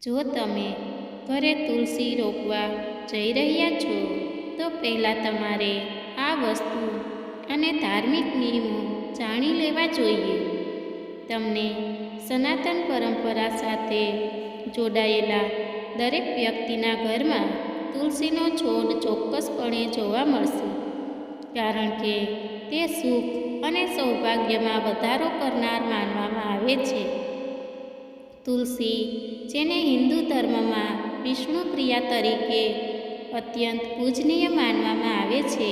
જો તમે ઘરે તુલસી રોપવા જઈ રહ્યા છો તો પહેલાં તમારે આ વસ્તુ અને ધાર્મિક નિયમો જાણી લેવા જોઈએ. તમને સનાતન પરંપરા સાથે જોડાયેલા દરેક વ્યક્તિના ઘરમાં તુલસીનો છોડ ચોક્કસપણે જોવા મળશે, કારણ કે તે સુખ અને સૌભાગ્યમાં વધારો કરનાર માનવામાં આવે છે. તુલસી, જેને હિન્દુ ધર્મમાં વિષ્ણુ પ્રિયા તરીકે અત્યંત પૂજનીય માનવામાં આવે છે,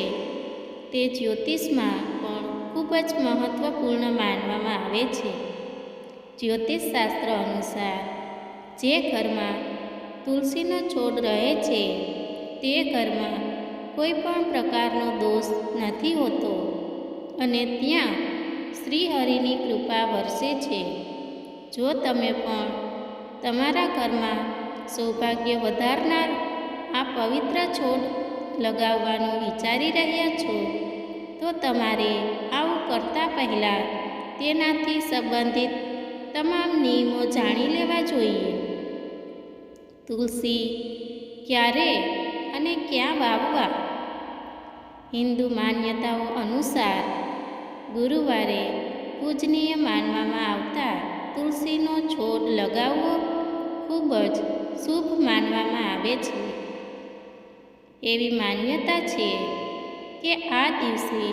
તે જ્યોતિષમાં પણ ખૂબ જ મહત્વપૂર્ણ માનવામાં આવે છે. જ્યોતિષશાસ્ત્ર અનુસાર જે ઘરમાં તુલસીનો છોડ રહે છે તે ઘરમાં કોઈ પણ પ્રકારનો દોષ નથી હોતો અને ત્યાં શ્રીહરિની કૃપા વરસે છે. જો તમે પણ તમારા ઘરમાં સૌભાગ્ય વધારનાર આ પવિત્ર છોડ લગાવવાનું વિચારી રહ્યા છો તો તમારે આવું કરતાં પહેલાં તેનાથી સંબંધિત તમામ નિયમો જાણી લેવા જોઈએ. તુલસી ક્યારે અને ક્યાં વાવવા? હિન્દુ માન્યતાઓ અનુસાર ગુરુવારે પૂજનીય માનવામાં આવતા તુલસીનો છોડ લગાવવો ખૂબ જ શુભ માનવામાં આવે છે. એવી માન્યતા છે કે આ દિવસે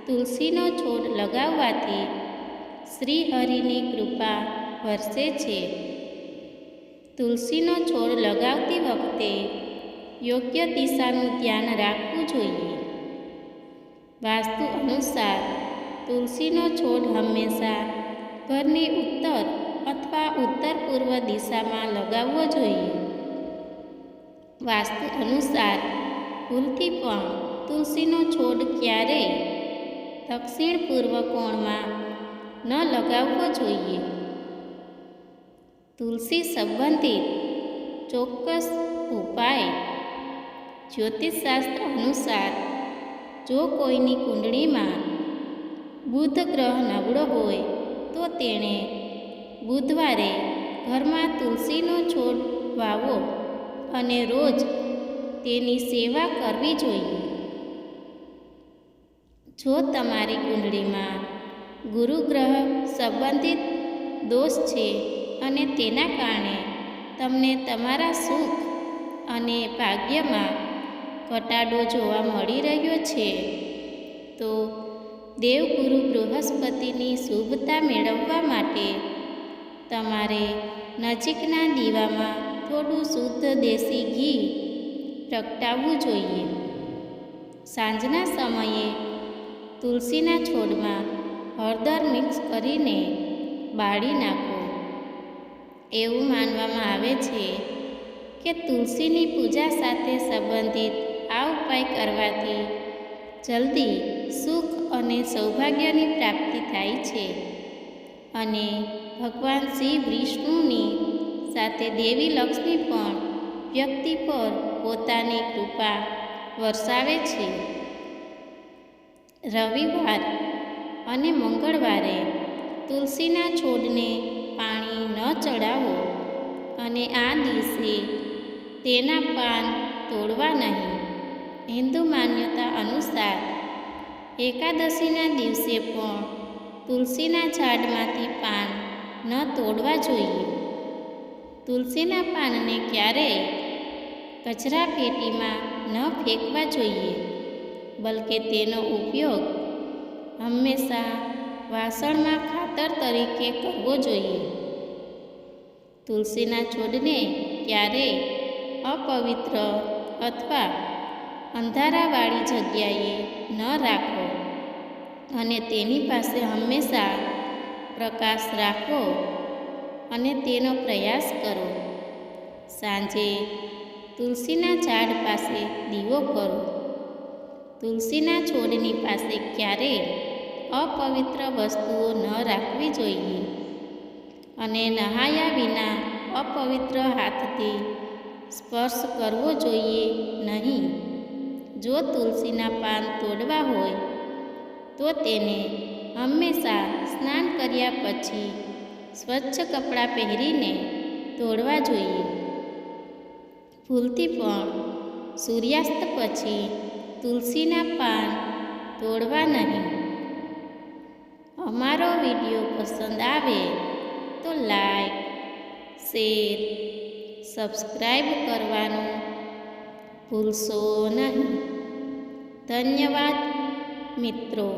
તુલસીનો છોડ લગાવવાથી શ્રીહરિની કૃપા વરસે છે. તુલસીનો છોડ લગાવતી વખતે યોગ્ય દિશાનું ધ્યાન રાખવું જોઈએ. વાસ્તુ અનુસાર તુલસીનો છોડ હંમેશા ઘરની ઉત્તર અથવા ઉત્તર પૂર્વ દિશામાં લગાવવો જોઈએ. વાસ્તુ અનુસાર ભૂલથી પણ તુલસીનો છોડ ક્યારેય દક્ષિણ પૂર્વ કોણમાં ન લગાવવો જોઈએ. તુલસી સંબંધિત ચોક્કસ ઉપાય. જ્યોતિષશાસ્ત્ર અનુસાર જો કોઈની કુંડળીમાં બુધ ગ્રહ નબળો હોય તો તેણે બુધવારે ઘરમાં તુલસીનો છોડ વાવો અને રોજ તેની સેવા કરવી જોઈએ. જો તમારી કુંડળીમાં ગુરુ ગ્રહ સંબંધિત દોષ છે અને તેના કારણે તમને તમારા સુખ અને ભાગ્યમાં ઘટાડો જોવા મળી રહ્યો છે, તો દેવગુરુ બૃહસ્પતિની શુભતા મેળવવા માટે તમારે નજીકના દીવામાં થોડું શુદ્ધ દેશી ઘી પ્રગટાવવું જોઈએ. સાંજના સમયે તુલસીના છોડમાં હળદર મિક્સ કરીને બાળી નાખો. એવું માનવામાં આવે છે કે તુલસીની પૂજા સાથે સંબંધિત આ ઉપાય કરવાથી જલ્દી સુખ અને સૌભાગ્યની પ્રાપ્તિ થાય છે અને ભગવાન શ્રી વિષ્ણુની સાથે દેવી લક્ષ્મી પણ વ્યક્તિ પર પોતાની કૃપા વરસાવે છે. રવિવાર અને મંગળવારે તુલસીના છોડને પાણી ન ચડાવો અને આ દિવસે તેના પાન તોડવા નહીં. હિન્દુ માન્યતા અનુસાર એકાદશીના દિવસે પણ તુલસીના ઝાડમાંથી પાન ન તોડવા જોઈએ. તુલસીના પાનને ક્યારેય કચરા પેટીમાં ન ફેંકવા જોઈએ, બલકે તેનો ઉપયોગ હંમેશા વાસણમાં ખાતર તરીકે કરવો જોઈએ. તુલસીના છોડને ક્યારેય અપવિત્ર અથવા અંધારાવાળી જગ્યાએ ન રાખો અને તેની પાસે હંમેશા પ્રકાશ રાખો અને તેનો પ્રયાસ કરો. સાંજે તુલસીના ઝાડ પાસે દીવો કરો. તુલસીના છોડની પાસે ક્યારેય અપવિત્ર વસ્તુઓ ન રાખવી જોઈએ અને નહાયા વિના અપવિત્ર હાથથી સ્પર્શ કરવો જોઈએ નહીં. જો તુલસીના પાન તોડવા હોય તો તેને હંમેશા સ્નાન કર્યા પછી સ્વચ્છ કપડાં પહેરીને તોડવા જોઈએ. ભૂલથી પણ સૂર્યાસ્ત પછી તુલસીના પાન તોડવા નહીં. અમારો વિડીયો પસંદ આવે તો લાઈક, શેર, સબસ્ક્રાઈબ કરવાનું ભૂલશો નહીં. ધન્યવાદ મિત્રો.